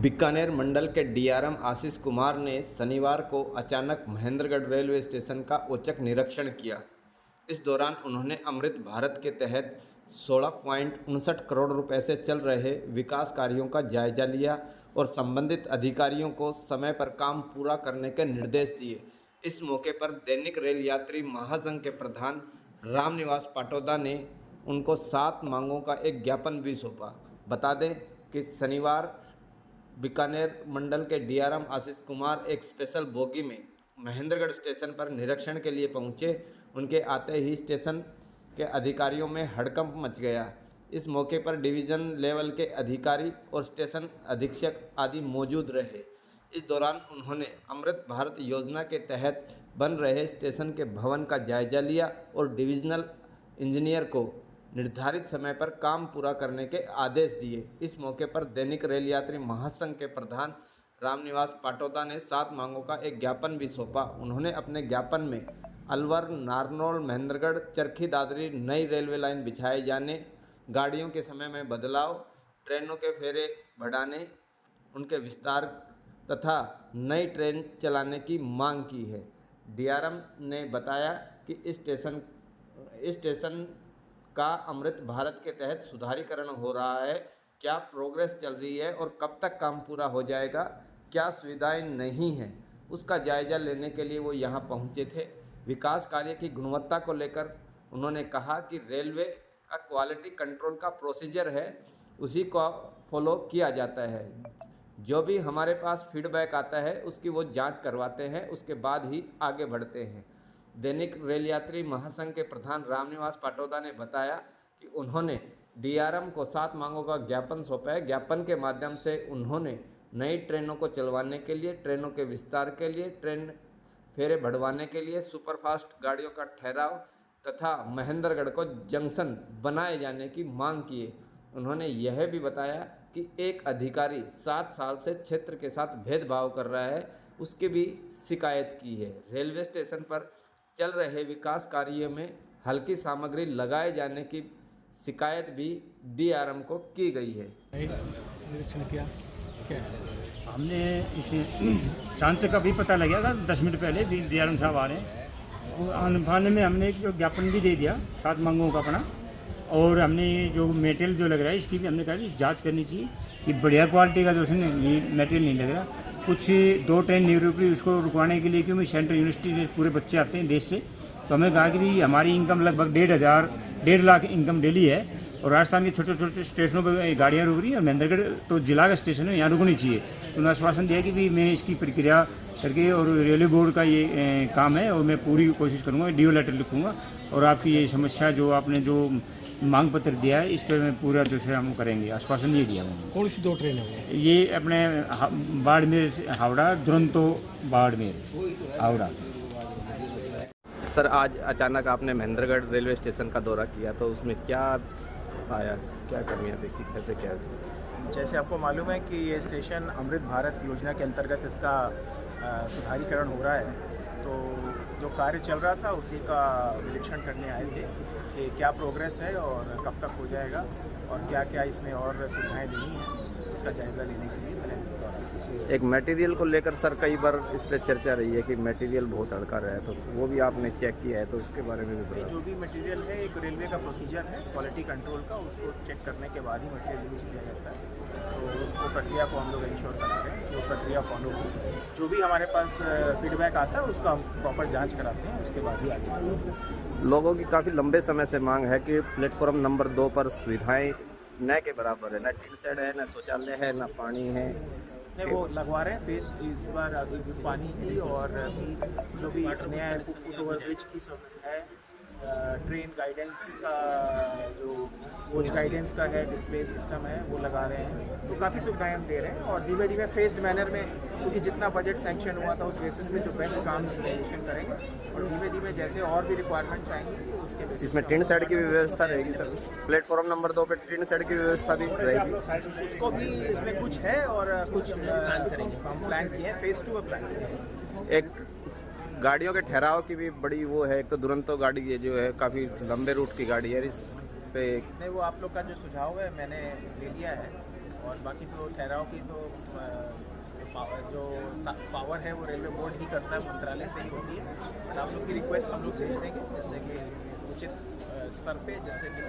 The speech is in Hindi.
बीकानेर मंडल के डीआरएम आशीष कुमार ने शनिवार को अचानक महेंद्रगढ़ रेलवे स्टेशन का औचक निरीक्षण किया। इस दौरान उन्होंने अमृत भारत के तहत 16.59 करोड़ रुपए से चल रहे विकास कार्यों का जायजा लिया और संबंधित अधिकारियों को समय पर काम पूरा करने के निर्देश दिए। इस मौके पर दैनिक रेल यात्री महासंघ के प्रधान रामनिवास पाटोदा ने उनको 7 मांगों का एक ज्ञापन भी सौंपा। बता दें कि शनिवार बीकानेर मंडल के डीआरएम आशीष कुमार एक स्पेशल बोगी में महेंद्रगढ़ स्टेशन पर निरीक्षण के लिए पहुंचे। उनके आते ही स्टेशन के अधिकारियों में हड़कंप मच गया। इस मौके पर डिवीज़न लेवल के अधिकारी और स्टेशन अधीक्षक आदि मौजूद रहे। इस दौरान उन्होंने अमृत भारत योजना के तहत बन रहे स्टेशन के भवन का जायजा लिया और डिविजनल इंजीनियर को निर्धारित समय पर काम पूरा करने के आदेश दिए। इस मौके पर दैनिक रेल यात्री महासंघ के प्रधान रामनिवास पाटोदा ने 7 मांगों का एक ज्ञापन भी सौंपा। उन्होंने अपने ज्ञापन में अलवर, नारनौल, महेंद्रगढ़, चरखी दादरी नई रेलवे लाइन बिछाए जाने, गाड़ियों के समय में बदलाव, ट्रेनों के फेरे बढ़ाने, उनके विस्तार तथा नई ट्रेन चलाने की मांग की है। डीआरएम ने बताया कि इस स्टेशन का अमृत भारत के तहत सुधारीकरण हो रहा है, क्या प्रोग्रेस चल रही है और कब तक काम पूरा हो जाएगा, क्या सुविधाएं नहीं हैं, उसका जायजा लेने के लिए वो यहाँ पहुँचे थे। विकास कार्य की गुणवत्ता को लेकर उन्होंने कहा कि रेलवे का क्वालिटी कंट्रोल का प्रोसीजर है, उसी को फॉलो किया जाता है। जो भी हमारे पास फीडबैक आता है उसकी वो जांच करवाते हैं, उसके बाद ही आगे बढ़ते हैं। दैनिक रेल यात्री महासंघ के प्रधान रामनिवास पाटोदा ने बताया कि उन्होंने डीआरएम को 7 मांगों का ज्ञापन सौंपा है। ज्ञापन के माध्यम से उन्होंने नई ट्रेनों को चलवाने के लिए, ट्रेनों के विस्तार के लिए, ट्रेन फेरे बढ़वाने के लिए, सुपरफास्ट गाड़ियों का ठहराव तथा महेंद्रगढ़ को जंक्शन बनाए जाने की मांग की है। उन्होंने यह भी बताया कि एक अधिकारी 7 साल से क्षेत्र के साथ भेदभाव कर रहा है, उसकी भी शिकायत की है। रेलवे स्टेशन पर चल रहे विकास कार्यों में हल्की सामग्री लगाए जाने की शिकायत भी डीआरएम को की गई है। निरीक्षण किया क्या? हमने इसे चांचक का भी पता लग गया था 10 मिनट पहले डीआरएम साहब आ रहे हैं। आने में हमने एक जो ज्ञापन भी दे दिया 7 मांगों का अपना, और हमने जो मटेरियल जो लग रहा है इसकी भी हमने कहा कि जांच करनी चाहिए कि बढ़िया क्वालिटी का जो है ये मटेरियल नहीं लग रहा। कुछ 2 ट्रेन नहीं रुक रही, उसको रुकवाने के लिए क्योंकि सेंट्रल यूनिवर्सिटी से पूरे बच्चे आते हैं देश से, तो हमें कहा कि भी हमारी इनकम लगभग 1.5 लाख इनकम डेली है और राजस्थान के छोटे छोटे स्टेशनों पर गाड़ियाँ रुक रही हैं और महेंद्रगढ़ तो जिला का स्टेशन है, यहाँ रुकनी चाहिए। तो उन्होंने आश्वासन दिया कि भी मैं इसकी प्रक्रिया करके, और रेलवे बोर्ड का ये काम है और मैं पूरी कोशिश करूँगा, डीओ लेटर लिखूँगा और आपकी ये समस्या जो आपने जो मांग पत्र दिया है इस पर मैं पूरा जो है हम करेंगे, आश्वासन ये दिया मैंने। कौन सी 2 ट्रेन है? ये अपने बाड़मेर से हावड़ा, दुरंतो बाड़मेर हावड़ा। सर, आज अचानक आपने महेंद्रगढ़ रेलवे स्टेशन का दौरा किया, तो उसमें क्या पाया, क्या कमियां देखी, कैसे क्या? जैसे आपको मालूम है कि ये स्टेशन अमृत भारत योजना के अंतर्गत इसका सुधारीकरण हो रहा है, तो जो कार्य चल रहा था उसी का निरीक्षण करने आए थे कि क्या प्रोग्रेस है और कब तक हो जाएगा और क्या क्या इसमें और सुविधाएं देनी है, उसका जायज़ा लेने के लिए मैंने दौरा। एक मटेरियल को लेकर सर कई बार इस पर चर्चा रही है कि मटेरियल बहुत हल्का रहा है, तो वो भी आपने चेक किया है, तो उसके बारे में भी बताइए। जो भी मटेरियल है एक रेलवे का प्रोसीजर है क्वालिटी कंट्रोल का, उसको चेक करने के बाद ही मटेरियल यूज़ किया जाता है, तो उसको प्रक्रिया को हम लोग इंश्योर करा रहे हैं, जो प्रक्रिया फॉलो हो। जो भी हमारे पास फीडबैक आता है उसका हम प्रॉपर जाँच कराते हैं, उसके बाद ही आगे बढ़ते हैं। लोगों की काफ़ी लंबे समय से मांग है कि प्लेटफॉर्म नंबर 2 पर सुविधाएं न के बराबर है, न टिन शेड है, न शौचालय है, न पानी है। नहीं, वो लगवा रहे हैं फेस इस बार अभी पानी की, और अभी जो भी नया फुट ओवर ब्रिज की सब है, ट्रेन गाइडेंस का जो कोच गाइडेंस का है, डिस्प्ले सिस्टम है, वो लगा रहे हैं, तो काफ़ी सुविधाएं हम दे रहे हैं। और धीमे धीमे फेस्ड मैनर में, क्योंकि जितना बजट सैंक्शन हुआ था उस बेसिस पे जो बेस्ट काम रिलेशन करेंगे, और धीमे धीमे जैसे और भी रिक्वायरमेंट्स आएंगी उसके बेसिस। इसमें टिन शेड की भी व्यवस्था रहेगी सर? प्लेटफॉर्म नंबर 2 पे टिन शेड की व्यवस्था भी रहेगी? उसको भी इसमें कुछ है और कुछ प्लान करेंगे, हम प्लान किए हैं, फेज़ 2 में प्लान किए हैं। एक गाड़ियों के ठहराव की भी बड़ी वो है, एक तो दुरंतो गाड़ी है जो है काफ़ी लंबे रूट की गाड़ी है, इस पे नहीं, वो आप लोग का जो सुझाव है मैंने ले लिया है और बाकी तो ठहराव की तो जो पावर है वो रेलवे बोर्ड ही करता है, मंत्रालय से ही होती है। बट आप लोग की रिक्वेस्ट हम लोग भेज देंगे जिससे कि उचित स्तर पे जिससे कि